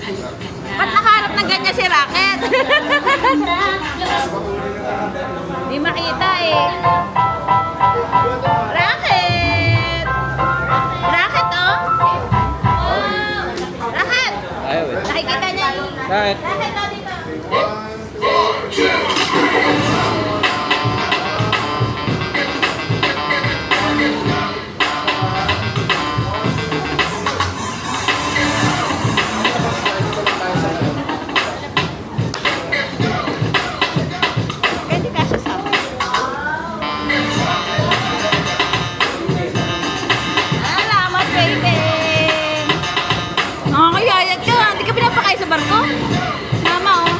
Ba't nakaharap ng ganyan si Rocket? Di makita eh. Rocket! Rocket oh! Rocket! Ayaw eh. Nakikita niya. Kahit. Rocket oh dito. Pwede ka sa sama. Salamat, baby! Nakakayayat ka. Hindi ka pinapakay sa barko? Mama, oh.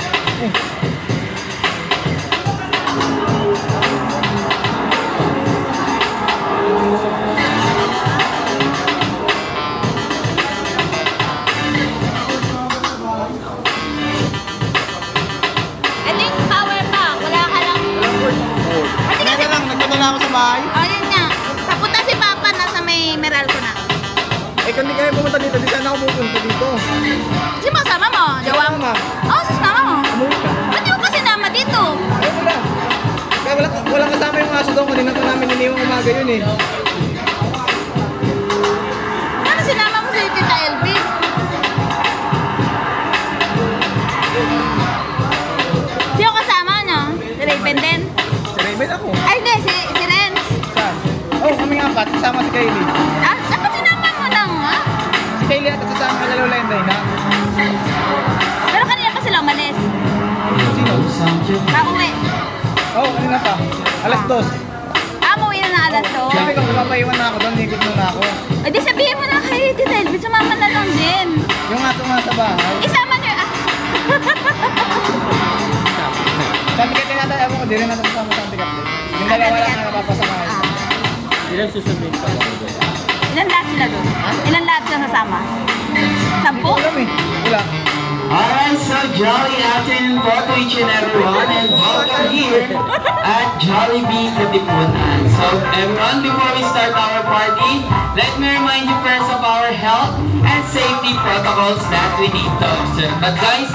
Ito yung power bank. Wala ka lang. Pati kasi, Nagpunta na ako sa bahay. ayun nga. Papunta si Papa, nasa may Meralco na. Eh kung di kayo pumunta dito, di sana ako pupunta dito. Si masama mo, jawa mo. Mama, Oo, sis mama mo. umuwi ka. Ba't di mo pa sinama dito? Ay wala. Kaya walang kasama yung aso doon. Kanina pa namin iniwang umaga yun eh. Ano sinama mo si Tita LB? Sino kasama niyo? Si Raven din? Si Raven ako. Ay, hindi, si Renz. Saan? Oh, kaming apat. Kasama si Kylie. Ah, dapat sinama mo lang, ha? Si Kylie at sasama ka lalo Lenday na. Pero kanina pa sila umalis. Sino? Pauwi. Oh, kanina pa. Alas 2. Ah, umuwi na ng alas Sabi 2. ko, papaiwan na ako doon. Higit muna ako. Eh, di sabihin mo na kay Tita LB, sumama na lang din. Yung aso nga sa bahay. Isama niyo, ah. Sabi ka tinatay ako, di rin natin kasama sa antikap din. Yung dalawa lang na napapasamahin. Hindi lang susundin pa ako doon. Ilan lahat sila doon? Ilan lahat sila nasama? Hindi ko 10? alam eh. Wala. Alright, so jolly afternoon po to each and everyone, and welcome here at Jollibee Katipunan. So everyone, before we start our party, let me remind you first of our health and safety protocols that we need to observe. But guys,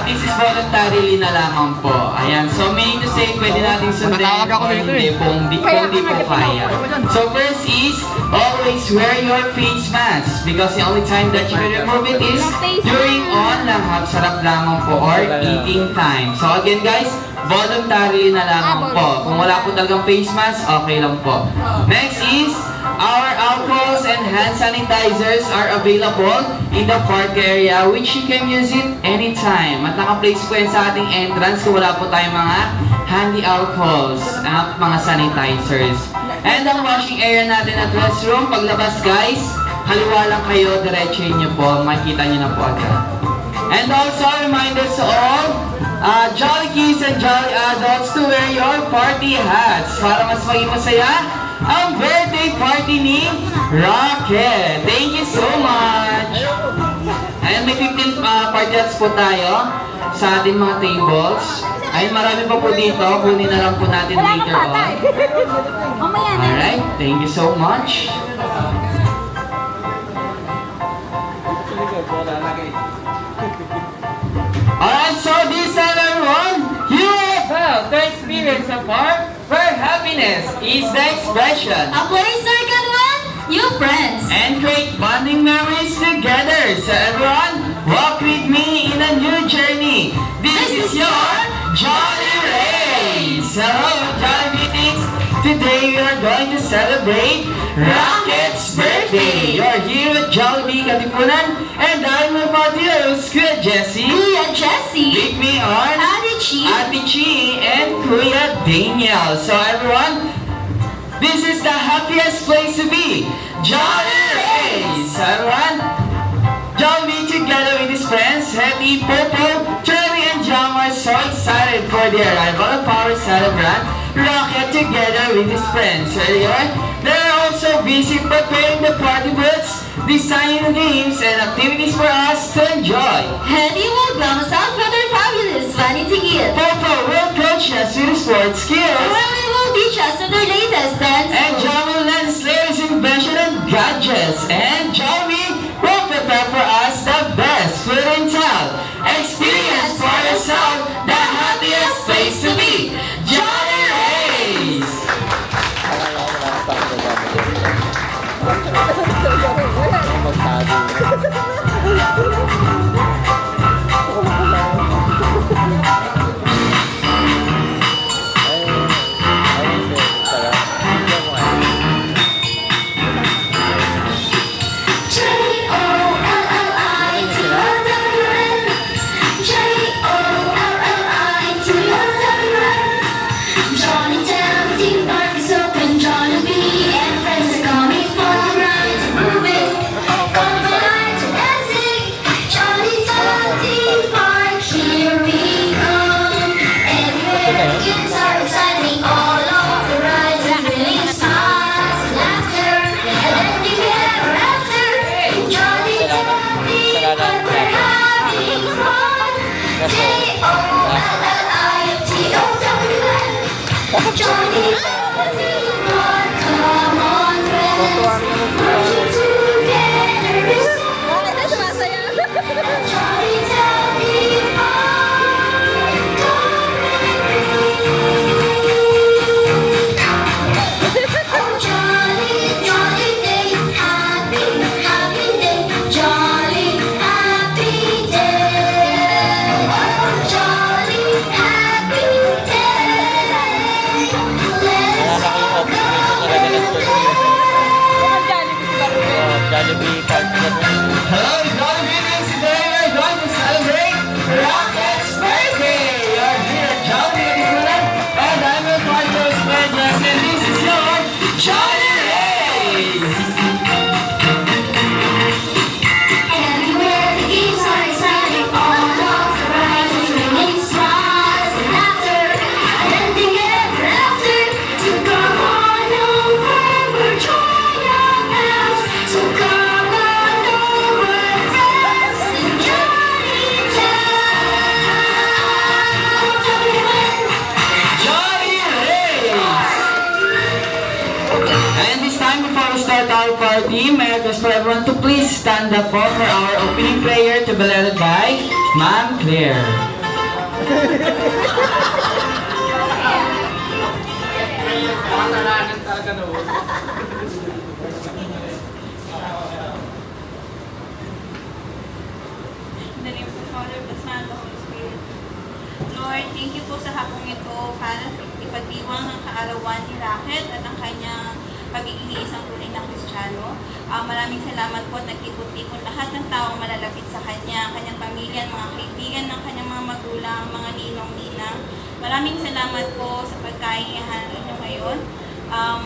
this is voluntarily na lamang po. Ayan, so meaning to say, pwede natin sundin Matatawag ako kung dito hindi eh. kung di po kaya. So first is, always wear your face mask because the only time that you can remove it is during on lahap, sarap lamang po, or eating time. So again guys, voluntary na lamang po. Kung wala po talagang face mask, okay lang po. Next is, our alcohols and hand sanitizers are available in the park area which you can use it anytime. At naka-place po yan sa ating entrance kung wala po tayong mga handy alcohols at mga sanitizers. And ang washing area natin at restroom, paglabas guys, kaliwa lang kayo, diretsuhin nyo po, makikita nyo na po agad. And also, reminders to all, Jolly Kids and Jolly Adults to wear your party hats para mas maging masaya ang birthday party ni Rocket. Thank you so much! Ayan, may 15 party hats po tayo sa ating mga tables. Ay, marami pa po dito. Kunin na lang po natin Wala later kang patay. on. Mamaya na. Alright, thank you so much. Alright, so this time everyone, you have felt the experience of art where happiness is the expression A place circle one, new friends. and create bonding memories together. So everyone, walk with me in a new journey. This is your Jolly Race. Hello, Jolly Meetings. Today we are going to celebrate Rocket's birthday. You're here at Jollibee Katipunan, and I'm with my dear Kuya Jessie. Kuya Jessie. With me are Ate Chi. Ate Chi and Kuya Daniel. So everyone, this is the happiest place to be. Jolly Race! Everyone, join me together with his friends, Hetty, Popo, Cherry, and Jam are so excited for the arrival of our celebrant, Rocket, together with his friends. Earlier, they're also busy preparing the party booths, designing games and activities for us to enjoy. Henny will glam us out with their fabulous vanity gear. Popo will coach us with sports skills. Cherry will teach us on their latest dance. And John will lend Slayer's invention and gadgets. And Johnny will prepare for us the best couldn't tell. Experience for yourself the happiest place to be. Johnny Rays! Johnny down, the park is open. Johnny B and friends are coming for a ride. Moving, come on to dancing. Johnny down, the park, here we come. Everywhere the kids are exciting. All of the rides are thrilling. Smiles and laughter, and ending ever after. Johnny down, the park, we're having fun. J-O-L-L-I-T-O-W-N. Johnny, come on, friends. Working together is Johnny, tell me Oh, Johnny, Johnny day, happy, happy day. Jolly, happy day. Oh, jolly, happy day. Let's go Jollibee Park. Hello, Jollibee Meals. Today we're going to celebrate Rocket's birthday. You're here at Jollibee Nicolas, and I'm your partner, Splendors, and this is your Johnny Rays. Everywhere the games are exciting, all of the rides are ringing, smiles and laughter, and ending ever after. So come on over, we're joining our pals. So come on over, friends, and Johnny Town. Johnny Rays. And this time before we start our party, may I request for everyone to please stand up for our opening prayer to be led by Ma'am Claire. In the name of the Father, the Son, and the Holy Spirit. Lord, thank you po sa hapong ito para ipagdiwang ang kaarawan ni Rocket at ang kanyang pagiging isang tunay na Kristiyano. Maraming salamat po at nagtipon-tipon lahat ng taong malalapit sa kanya, kanyang pamilya, mga kaibigan ng kanyang mga magulang, mga ninong-ninang. Maraming salamat po sa pagkain niyo ngayon.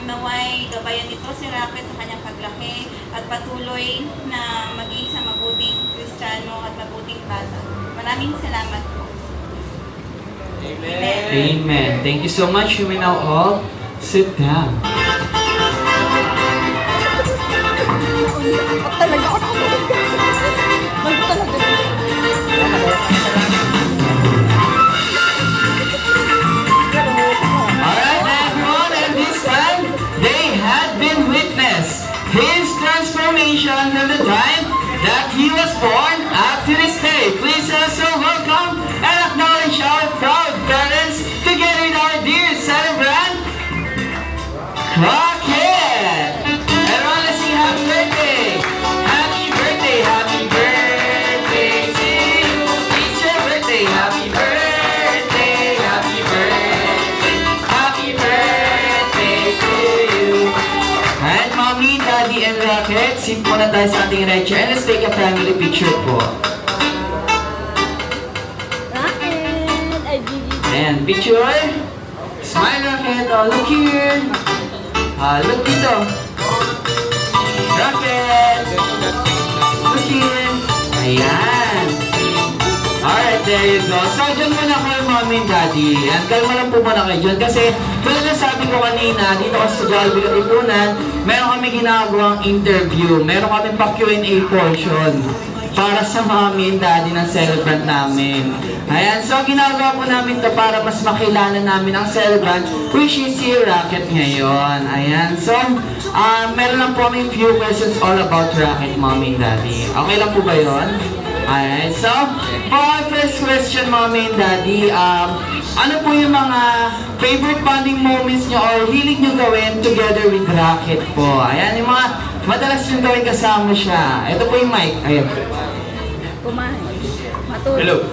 Naway gabayan nito si Rocket sa kanyang paglaki at patuloy na maging sa mabuting Kristiyano at mabuting bata. Maraming salamat po. Amen. Amen. Thank you so much. You may now all sit down. Alright, everyone, and this time, they had been witness his transformation from the time that he was born up to this day. Please also welcome and acknowledge our proud parents together with our dear celebrant, Rocket! Everyone, let's sing happy birthday! Happy birthday, happy birthday to you! It's your birthday, happy birthday, happy birthday, happy birthday to you! And Mommy, Daddy, and Rocket, sit po na tayo sa ating red chair and let's take a family picture po. And picture. Smile, Rocket. Oh, look here. Look dito. Rocket. Look here. Ayan. Alright, there you go. So, dyan muna kayo, Mommy and Daddy. And kalma lang po muna kayo dyan. Kasi, tulad na sabi ko kanina, dito kasi sa Jollibee Katipunan, meron kami ginagawang interview. Meron kami pa Q&A portion para sa Mommy and Daddy ng celebrant namin. Ayan, so ginagawa po namin to para mas makilala namin ang celebrant, which is si Rocket ngayon. Ayan, so meron lang po kami few questions all about Rocket, Mommy and Daddy. Okay lang po ba yun? Alright, so, for our first question, Mommy and Daddy, ano po yung mga favorite bonding moments nyo or hilig nyo gawin together with Rocket po? Ayan, yung mga madalas nyo gawin kasama siya. Ito po yung mic. Ayan. Hello.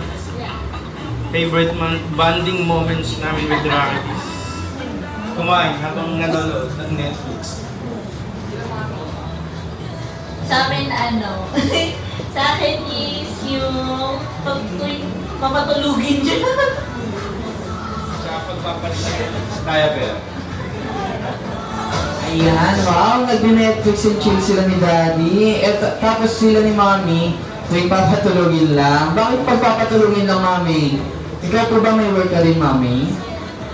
Favorite bonding moments namin with Rocket is kumain habang nanonood ng Netflix. Sa amin, sa akin is yung papatulugin dyan. Sa pagpapalit ng diaper. Ayan, wow, nag-Netflix and chill sila ni Daddy. Tapos sila ni Mommy, tuwing papatulogin lang. Bakit pagpapatulogin lang, Mommy? Ikaw po ba may work ka rin, Mommy?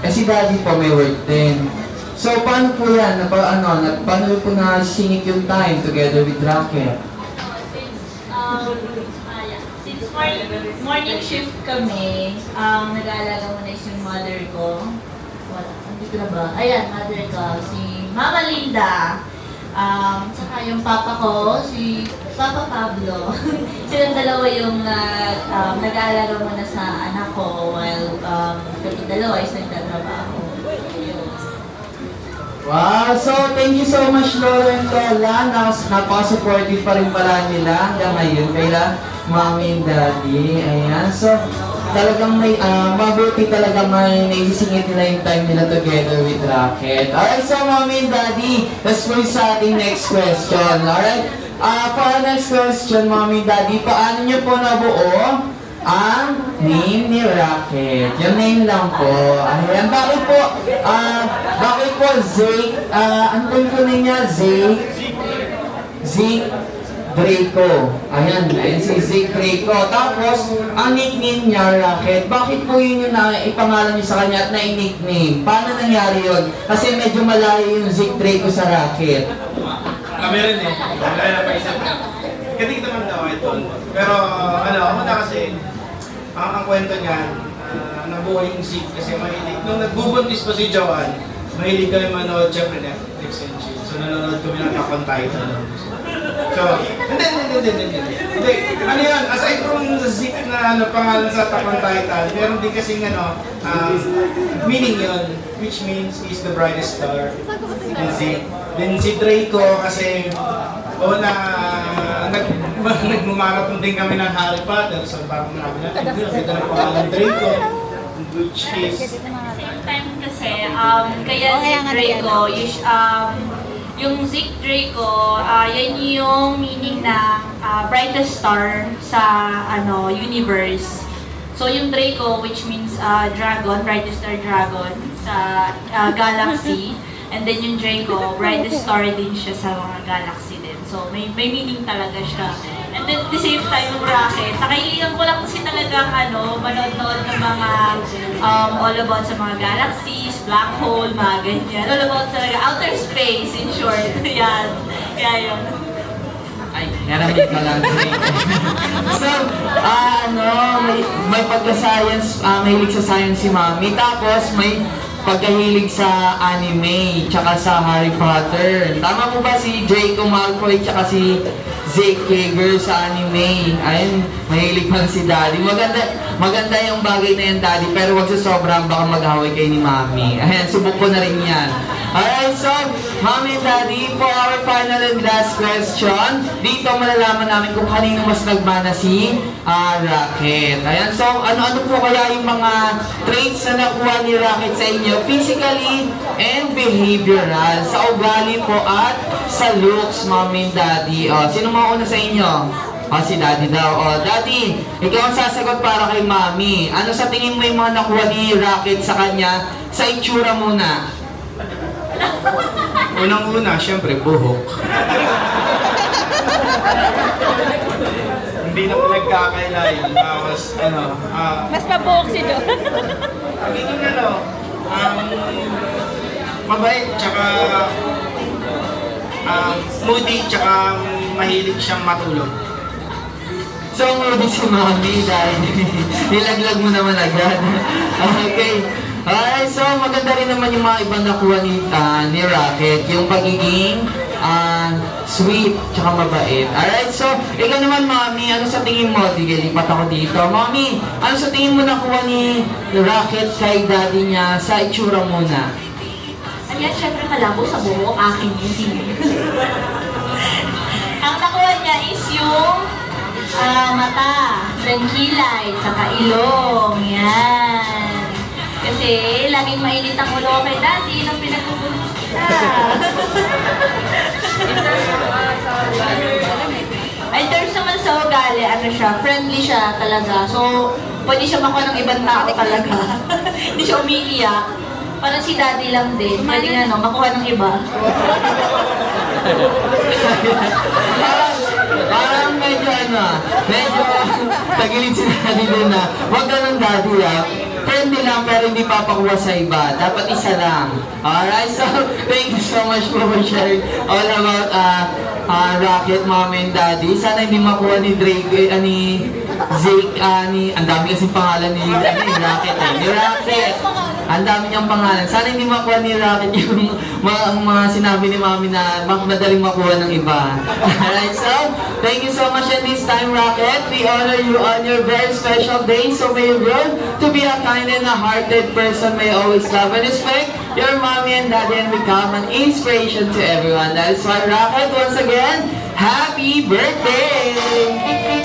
Si Daddy po may work din. So, paano po yan? Paano po na singit yung time together with Rocket? Since morning shift kami, nag-aalaga mo na yung mother ko. Wala, andito na ba? Ayan, mother ko, si Mama Linda. Saka yung papa ko, si Papa Pablo. Silang dalawa yung nag-aalaga mo na sa anak ko while kami dalawa is nagtatrabaho. Wow! So, thank you so much, Lola and Lola. Napaka-supportive pa rin pala nila hanggang ngayon. Kaya, Mommy and Daddy. Ayan. So, talagang mabuti talaga may naisisingit nila yung time nila together with Rocket. Alright, so Mommy and Daddy, let's move sa ating next question. Alright? For our next question, Mommy and Daddy, paano nyo po nabuo ang name ni Rocket? Yung name lang po. Ayan, bakit po Zeke, ano po yung full name niya? Zeke Draco. Ayan, si Zeke Draco. Tapos, ang nickname niya, Rocket, bakit po yun yung ipangalan niyo sa kanya at na-nickname? Paano nangyari yun? Kasi medyo malayo yung Zeke Draco sa Rocket. Kami rin eh. Wala na paisip. Katig naman daw ito. Pero una kasi, ang kwento niyan, nabuhay yung Zeke kasi mahilig. Nung nagbubuntis pa si Joanne, mahilig kami manood, syempre Netflix and chill. So nanonood kami ng Attack on Titan. So, hindi. Ano yun, aside from Zeke na pangalan sa Attack on Titan, meron din kasing meaning yun, which means he's the brightest star. Then si Draco kasi, nagmumarathon din kami ng Harry Potter, so parang namin natin, ito na pangalan Draco, which is... Same time kasi, kaya Zeke Draco, yung Zeke Draco, yan yung meaning ng brightest star sa universe. So yung Draco, which means dragon, brightest star dragon sa galaxy. And then yung Draco, brightest star din siya sa mga galaxy din. So may meaning talaga siya. And then at the same time yung Rocket, nakailigan ko lang kasi talagang manood-nood ng mga all about sa mga galaxies, black hole, mga ganyan. All about talaga outer space in short. Yan. Kaya yun. Ay, naramit ka lang. So, may pagka-science, mahilig sa science si Mommy. Tapos, may pagkahilig sa anime, tsaka sa Harry Potter. Tama po ba si Draco Malfoy, tsaka si Zeke Yeager sa anime? Ayun, mahilig pa si Daddy. Maganda yung bagay na yan, Daddy, pero wag sa sobrang baka mag-away kayo ni Mommy. Ayan, subok ko na rin yan. Alright, so, Mommy and Daddy, for our final and last question, dito malalaman namin kung kanino mas nagmana si Rocket. Ayan, so, ano po kaya yung mga traits na nakuha ni Rocket sa inyo, physically and behavioral, sa ugali po at sa looks, Mommy and Daddy. Sino mauna sa inyo? Si Daddy daw. Daddy, ikaw ang sasagot para kay Mommy. Ano sa tingin mo yung mga nakuha ni Rocket sa kanya sa itsura muna? Unang-una, syempre, buhok. Hindi na pinagkakailay. Tapos, Mas mabuhok si Jo. mabait, tsaka moody, tsaka mahilig siyang matulog. So, moody si Mommy dahil nilaglag mo naman agad. Okay. Alright, so maganda rin naman yung mga ibang nakuha ni Rocket. Yung pagiging sweet, tsaka mabait. Alright, so, ikaw naman, Mami, ano sa tingin mo? Sige, lipat ako dito. Mami, ano sa tingin mo nakuha ni Rocket kay daddy niya sa itsura muna? Ayan, syempre malabo sa buhok, akin yun. Ang nakuha niya is yung mata, kilay, saka ilong. Yan. Kasi laging mainit ang ulo ko kay daddy nung pinagpupulot kita. In terms naman sa ugali, ano siya, friendly siya talaga. So, pwede siya makuha ng ibang tao talaga. Hindi siya umiiyak. Parang si daddy lang din. Pwede nga no, makuha ng iba. Parang medyo tagilid si daddy din na, wag ka ng daddy friendly lang pero hindi papakuha sa iba. Dapat isa lang. Alright, so thank you so much for sharing all about Rocket, Mom and Daddy. Sana hindi makuha ni Drake, ni Zeke, ang dami kasing pangalan ni Rocket Ni Rocket. Ang dami niyang pangalan. Sana hindi makuha ni Rocket yung mga sinabi ni Mami na madaling makuha ng iba. Alright, so thank you so much at this time, Rocket. We honor you on your very special day. So may you grow to be a kind and a hearted person. May you always love and respect your mommy and daddy and become an inspiration to everyone. That is why, Rocket, once again, happy birthday!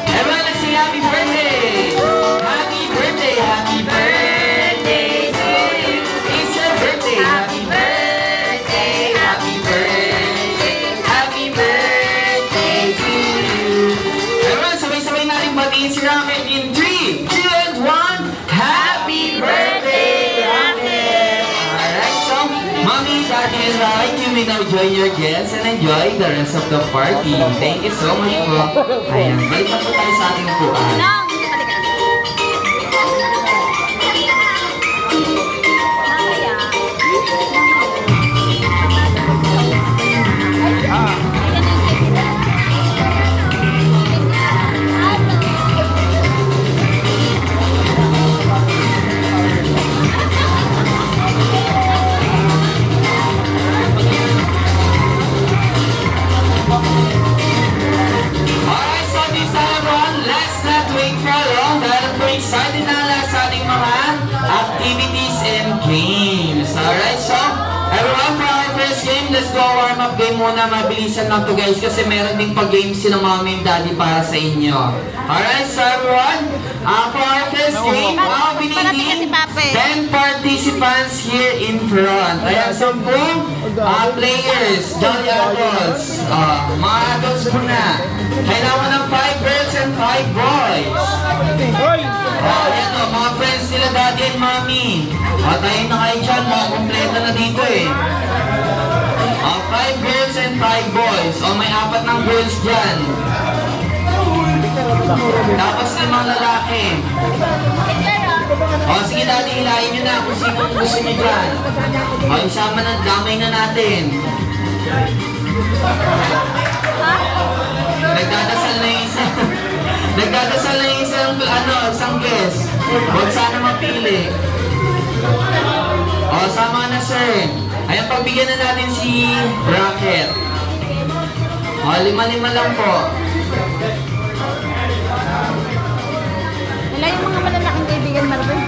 Everyone, let's sing happy birthday! Happy birthday! Happy birthday to you! It's your birthday! Happy birthday! Happy birthday! Happy birthday to you! Everyone, sabay-sabay natin batiin si Rocket in 3, 2, and 1. Happy birthday, Rocket! Alright, so, Mommy, Daddy, and Rocket, you may now join your guests and enjoy the rest of the party. Thank you so much po. Ayan, balik na po tayo sa ating upuan. Alright, so this time everyone, let's not wait for long dahil po excited na lang sa ating mga activities and games. Alright, so everyone, for our first game, let's go warm up game muna. Mabilisan lang to guys kasi meron ding pag-games sila Mommy and Daddy para sa inyo. Alright, so everyone, for our first game, we need 10 participants here in front. Ayan, 10 players, Jolly Adults. Mga adults muna. Kailangan ng 5 girls and 5 boys. Ayan o, mga friends nila Daddy and Mommy. Tayo na kayo dyan, mga kompleto na dito eh. 5 girls and 5 boys. May 4 ng girls dyan. Tapos 5 lalaki. Sige Daddy, hilahin nyo na kung sino gusto nyo dyan. Isama na, damay na natin. Nagdadasal na yung isa. Nagdadasal na yung isang guest. Huwag sana mapili. Sama na sir. Ayan, pagbigyan na natin si Rocket. 5 lang po. Wala yung mga malalaking kaibigan, Marvin.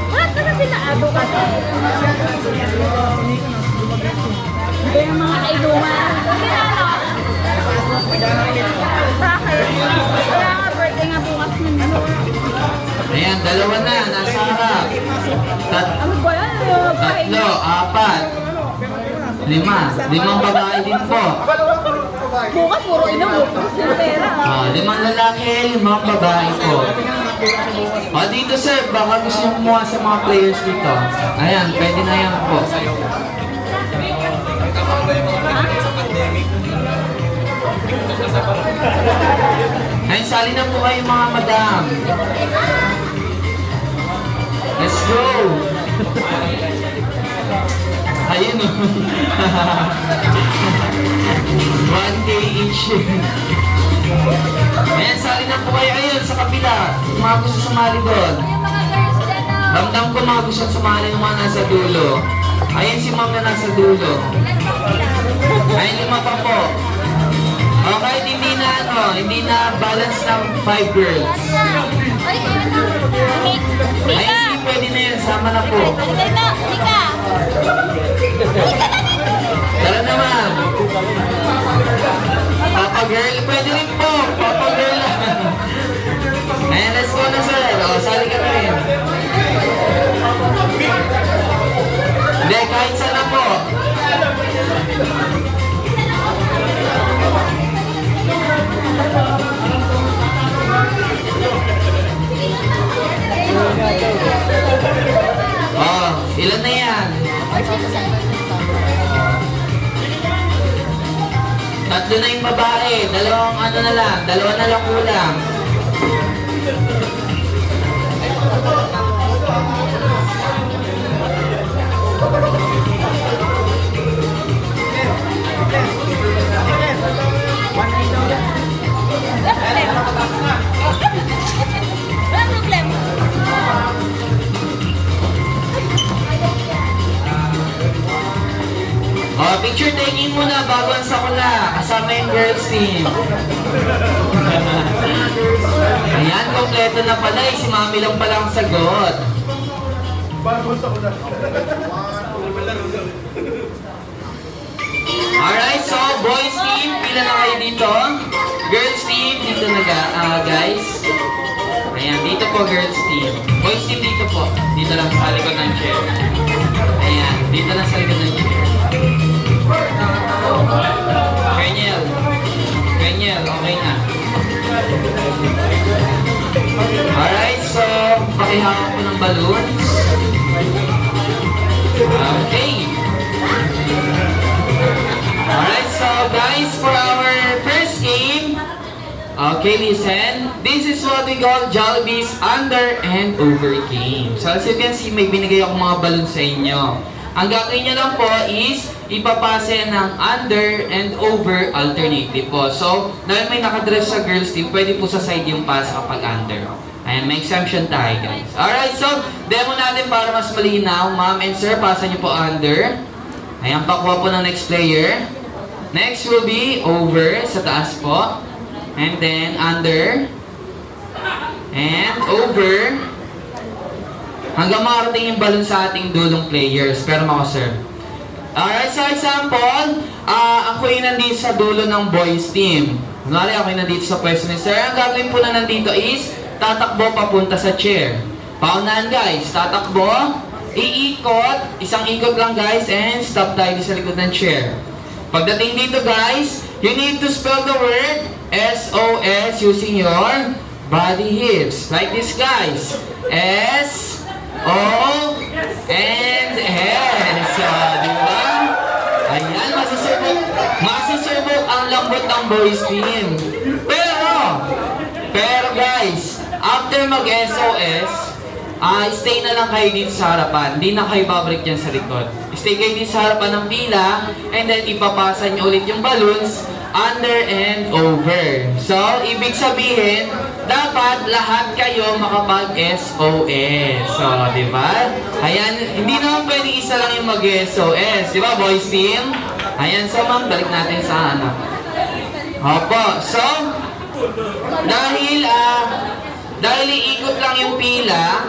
Wala na sila abo kasi. Hindi yung mga kailuman. Kasi ano? Bakit? Kaya nga birthday nga bukas nun. Ayan, 2 na. Nasa harap. Ano ba yan? 3, 4, 5. 5 babae din po. Bukas puro inom. Bukas yung pera. 5 lalaki, 5 babae po. Dito sir, baka gusto nyo kumuha sa mga players dito. Ayan, pwede na yan po. Ayan, sali na po kayo mga madam. Let's go! Ayun o. 1K each. Ayan, sali na po kayo. Ayun, sa kabila. Mga gusto sumali doon. Ramdam ko mga gusto sumali ng mga nasa dulo. Ayun si ma'am na nasa dulo. Ay, 5 pa po. Okay, hindi na balance ng 5 girls. Ay, Ay, hindi pwede na yan. Sama na po. Halika na, halika. Tara naman. Papa girl, pwede rin po. Papa girl lang. Ayan, let's go na sir. O, sali ka rin. Hindi, kahit saan na po. Oh, ilan na yan? 3 na yung babae. 2 ano na lang. 2 na lang kulang. Walang problema. Oh, picture taking muna bago ang sakula. Kasama yung girls team. Ayan, kompleto na pala. Si Mami lang pala ang sagot. Alright, so boys team, pila na kayo dito. Girls team, dito na guys. Ayan, dito po girls team. Boys team dito po. Dito lang sa likod ng chair. Ayan, dito lang sa likod ng chair. Kenyel, okay na. Alright, so pakihawak po ng balloons. Okay. Alright, so guys, for our first game, okay, listen. This is what we call Jollibee's under and over game. So as you can see, may binigay akong mga balloons sa inyo. Ang gagawin nyo lang po is ipapase ng under and over alternative po. So, dahil may nakadress sa girls team, pwede po sa side yung pass kapag under. Ayan, may exemption tayo guys. Alright, so demo natin para mas malinaw. Ma'am and sir, pasa nyo po under. Ayan, pakuha po ng next player. Next will be over sa taas po. And then under. And over. Hanggang makarating yung balon sa ating dulong players. Pero makaserve. Alright, so example, ako yung nandito sa dulo ng boys team. Kunwari, ako yung nandito sa pwesto ni sir. Ang gagawin po na nandito is, tatakbo papunta sa chair. Paunahan guys, tatakbo, iikot, isang ikot lang guys, and stop tayo sa likod ng chair. Pagdating dito guys, you need to spell the word SOS using your body hips. Like this guys. S, O, and S. Di ba? Ayan, masasubok ang lambot ng boys team. Pero guys, after mag-SOS, stay na lang kayo dito sa harapan. Hindi na kayo babalik dyan sa likod. Stay kayo dito sa harapan ng pila, and then ipapasa nyo ulit yung balloons under and over. So, ibig sabihin, dapat lahat kayo makapag-SOS. So, di ba? Ayan, hindi naman pwede isa lang yung mag-SOS. Di ba, boys team? Ayan, so ma'am, balik natin sa ano. Opo, so, dahil iikot lang yung pila,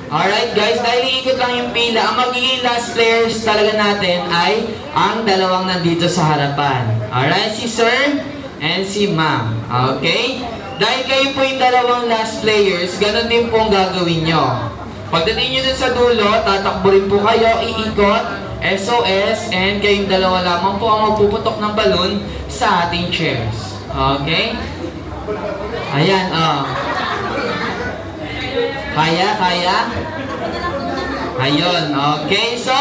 alright guys, dahil iikot lang yung pila, ang magiging last players talaga natin ay ang dalawang nandito sa harapan. Alright, si sir and si ma'am. Okay? Dahil kayo po yung dalawang last players, ganun din po ang gagawin nyo. Pagdating nyo dun sa dulo, tatakbo rin po kayo, iikot, SOS, and kayong dalawa lamang po ang magpuputok ng balloon sa ating chairs. Okay? Ayan, Kaya? Ayun, okay. So,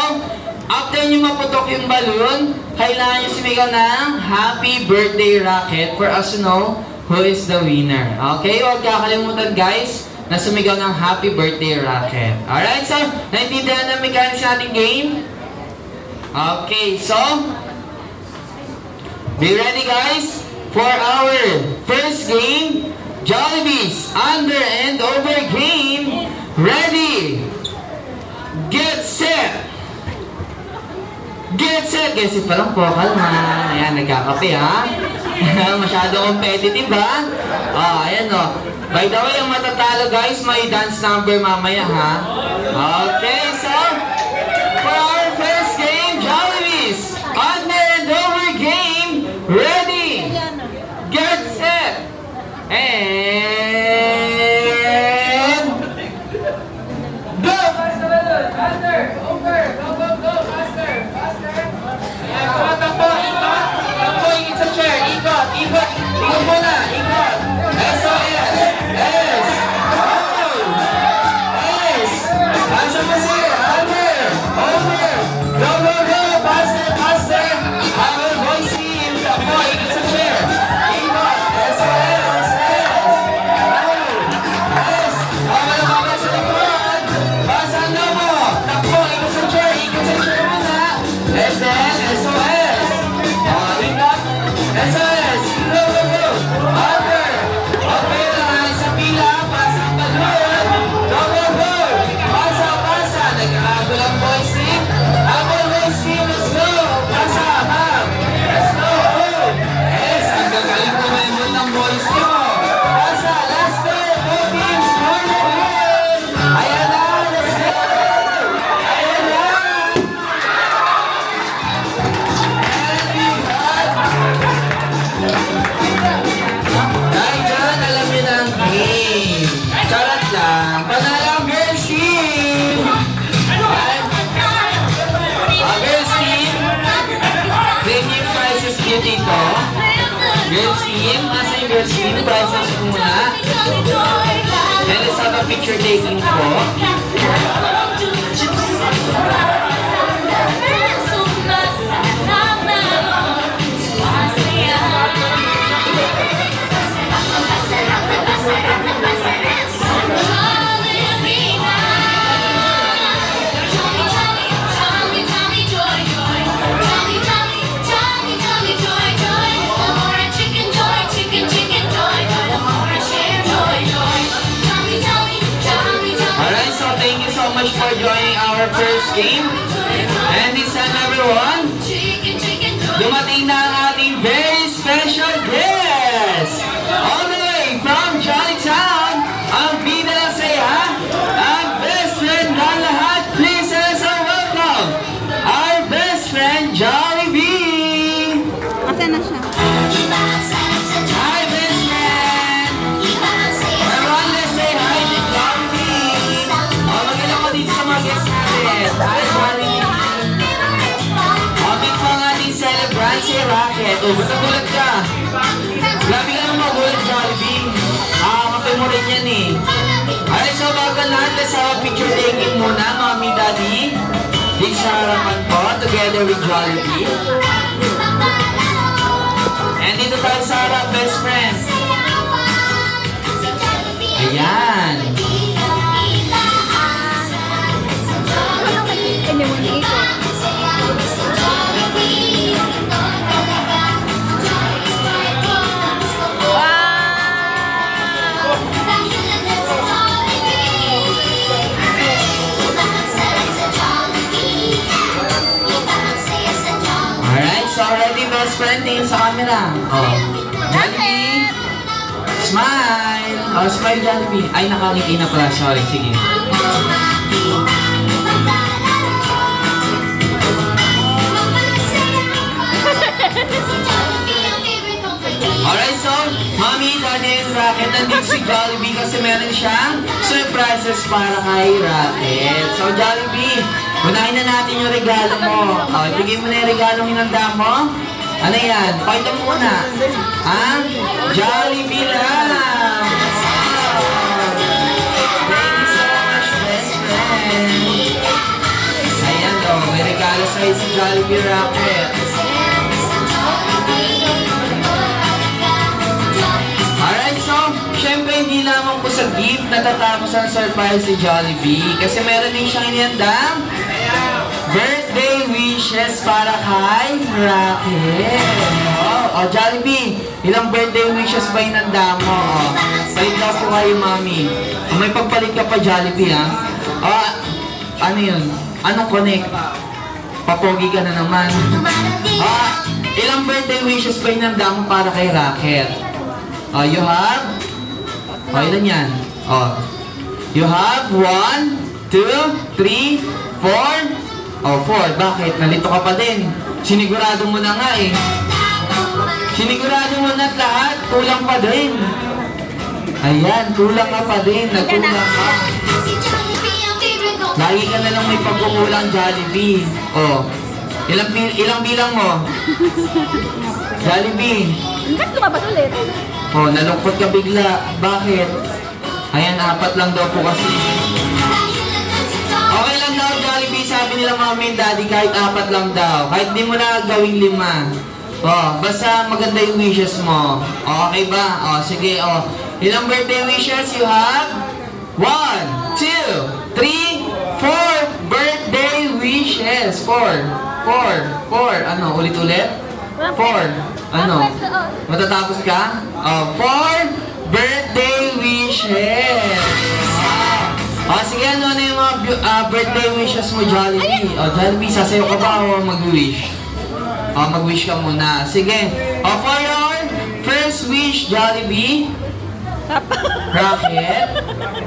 after nyo maputok yung balloon, kailangan nyo sumigaw ng Happy Birthday Rocket for us to know who is the winner. Okay, huwag kakalimutan guys na sumigaw ng Happy Birthday Rocket. Alright, so, naintindihan na mechanics sa ating game? Okay, so, be ready guys for our first game, Jollibee's under and over game. Ready, get set, get get set! Guess it pa lang po, kalma. Ayan, nagkakape ha. Masyado competitive ha. Ayan o. By the way, ang matatalo guys, may dance number mamaya ha. Okay, so, for our first game, Jollibees, under and over game, ready, get set, and go! Faster! Over! Go, go, go! Faster! Faster! Ayan, takbo! Ikot! Takbo! Ikot sa chair! Ikot! Ikot! Ikot muna! Ikot! SOS! S! Oh! S! Nasa mo siya! Under! Over! Go, go, go! Faster! Faster! Habang voice team! Takbo! Ikot sa chair! Ikot! SOS! S! Oh! S! Habang lumabas sa likod! Basan na mo! Takbo! Ikot sa chair! Ikot sa chair muna! And then, SOS! Ikot! SOS! Go, go, go! Under! Okay na! Sa pila! Pasang balon! Go, go, go! Pasa! Pasa! Nagkakagulo ang voice team! Habang voice team! Let's go! Pasa! Ma'am! Let's go! Yes! Ang gagaling mo memon ng voice team mo! Pasa! Last day! Go teams! Score na yun! Ayan na! Let's go! Ayan na! Dahil dyan, alam niyo na ang game. Charot lang. Panalo ang girls team! Girls team, premium prizes niyo dito. Girls team, nasa yung girls team, prizes muna. And let's have a picture taking po. Alright, so thank you so much for joining our first game. And this time everyone, dumating na ang ating very special guest! All the way from Jollytown, ang bida ng saya, ang best friend ng lahat. Please let's welcome our best friend, Jollibee! Asan na siya? Hi, best friend! Everyone, let's say hi to Jollibee! Magandang ko dito sa mga guests natin. Hi, Jollibee! Meet mo ang ating celebrant si Rocket. O, ba't nagulat ka? Grabe ka naman magulat, Jollibee. Kapay mo rin yan eh. Alright, so bago lahat, let's have a picture taking muna, Mommy, Daddy. Dito sa harapan po, together with Jollibee. And dito tayo sa harap, best friends. Ayan. Hindi mo niikot. Alright, so ready, best friend? Tingin sa camera. Oh. Jollibee. Smile. Oh, smile, Jollibee. Ay, nakangiti na pala. Sorry, sige. Alright, so, Mommy, Daddy, and Rocket, nandito si Jollibee kasi meron siyang surprises para kay Rocket. So, Jollibee, unahin na natin yung regalo mo. Ibigay mo na yung regalong hinanda mo. Ano yan? Pakita mo muna. Jollibee lang! Thank you so much, best friend. Ayan o, may regalo sa'yo si Jollibee Rocket. Alright, so, syempre hindi lamang po sa gift natatapos ang surprise si Jollibee kasi meron din siyang inihandang birthday wishes para kay Rocket. Oh, Jollibee, ilang birthday wishes ba inanda mo? Oh, palit daw po kayo, Mami. Oh, may pagpalit ka pa, Jollibee, ha? Oh, ano yun? Anong connect? Papogi ka na naman. Ilang birthday wishes pa inanda mo para kay Racket? You have? Ilan yan? You have 1, 2, 3, 4. 4. Bakit? Nalito ka pa din. Sinigurado mo na nga eh. Sinigurado mo na lahat. Kulang pa din. Ayan, kulang ka pa din. Nagkulang ka. Lagi ka na lang may pagkukulang, Jollibee. Ilang bilang mo? Jollibee. Bakit lumabas ulit? Nalungkot ka bigla. Bakit? Ayan, 4 lang daw po kasi. Okay lang daw, Jollibee. Sabi nila mami and daddy, kahit 4 lang daw. Kahit di mo na gawing 5. Basta maganda yung wishes mo. Okay ba? Sige, Ilang birthday wishes you have? 1, 2, 3, 4 birthday wishes. 4. Ano? Ulit-ulit? 4. Ano? Matatapos ka? 4 birthday wishes. Sige, ano yung mga birthday wishes mo, Jollibee? Jollibee, sasayo ka ba o mag-wish? Mag-wish ka muna. Sige. For your first wish, Jollibee, Racket,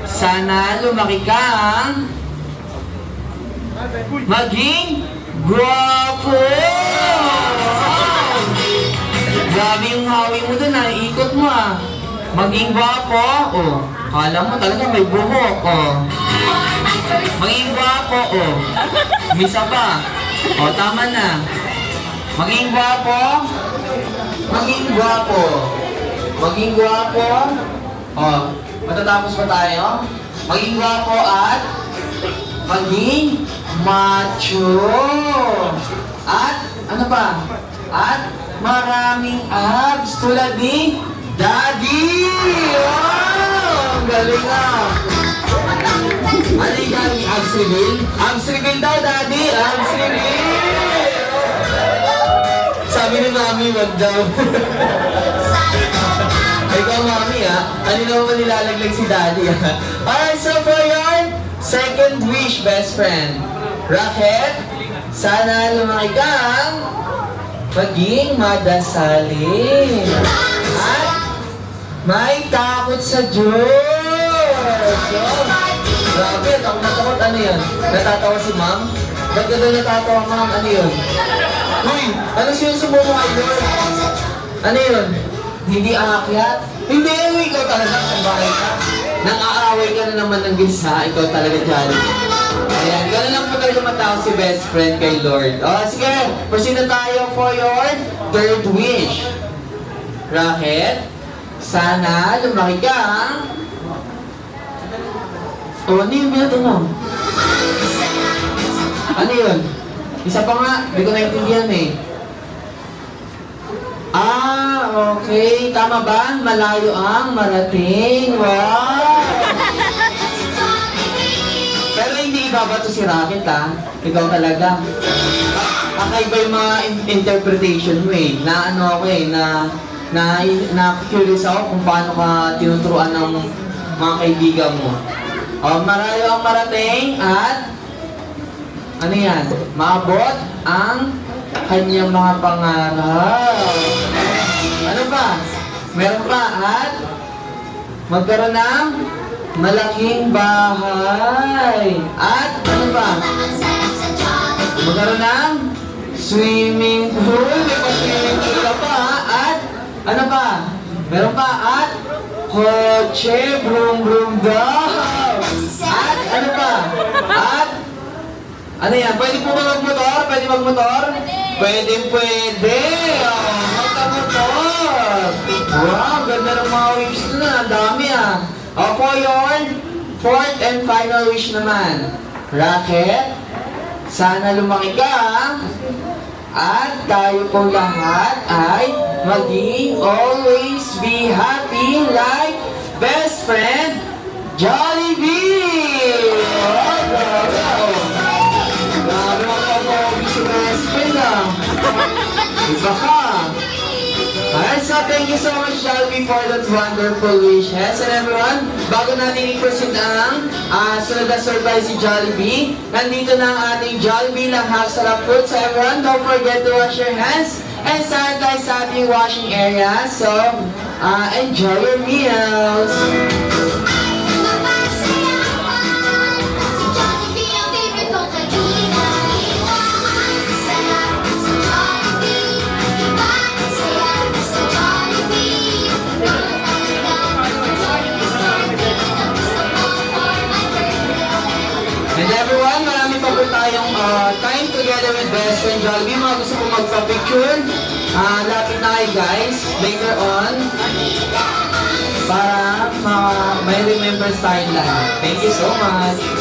sana lumaki kang maging gwapo! Grabe yung hawi mo dun, ikot mo Maging gwapo, kala mo talaga may buhok, Maging gwapo, Misa pa. Tama na. Maging gwapo. Maging gwapo. Maging gwapo. Matatapos pa tayo? Maging gwapo at maging macho. At, ano pa? At maraming abs tulad ni Daddy! Wow! Ang galing na! Ano yung galing? Abs reveal? Abs reveal daw, Daddy! Abs reveal! Sabi ni Mami, wag daw. Ikaw, Mami, ano naman nilalaglag si Daddy, Alright, so for your second wish, best friend. Racket, sana lumaki kang maging madasali. At may takot sa Diyos. Grabe, ako natakot. Ano yun? Natatawa si Ma'am? Ba't ka doon natatawa, Ma'am? Ano yun? Uy, ano sinusubo mo kayo? Ano yun? Hindi aakyat? Hindi, ikaw talaga. Ang bahay ka. Nang-aaway ka na naman ng gisa. Ikaw talaga, Jollibee. Ayan, gano'n lang po talaga matawag si best friend kay Lord. Sige, proceed na tayo for your third wish. Racket, sana lumaki kang... ano yung binato mo? Ano yun? Isa pa nga, hindi ko naintindihan okay. Tama ba? Malayo ang marating. Wow! Pero hindi ibabato si Racket, Ikaw talaga. Kakaiba yung mga interpretation mo Na ano ako na-curious ako kung paano ka tinuturuan ng mga kaibigan mo. Malayo ang marating at ano yan? Maabot ang kanyang mga pangarap. Ano pa? Meron pa at magkaroon ng malaking bahay. At ano pa? Magkaroon ng swimming pool. May pa-swimming pool ka pa. At ano pa? Meron pa at kotse, brum brum daw. At ano pa? At ano yan? Pwede po ba magmotor? Pwede magmotor? Pwede. Magkamotor. Wow, ganda ng mga wish na. Ang dami for your fourth and final wish naman. Racket, sana lumaki ka at tayo pong lahat ay maging always be happy like best friend Jollibee! Grabe mga si best friend Iba ka. Alright, so thank you so much, Jollibee, for that wonderful wishes. And everyone, bago natin i-proceed ang sunod na surprise si Jollibee, nandito na ang ating Jollibee Langhap Sarap Food. So everyone, don't forget to wash your hands and sanitize sa ating washing area. So, enjoy your meals! And everyone, marami pa po tayong time together with best friend Jollibee. Mga gusto po magpa-picture, lapit na kayo guys, later on, para may remembrance tayong lahat. Thank you so much!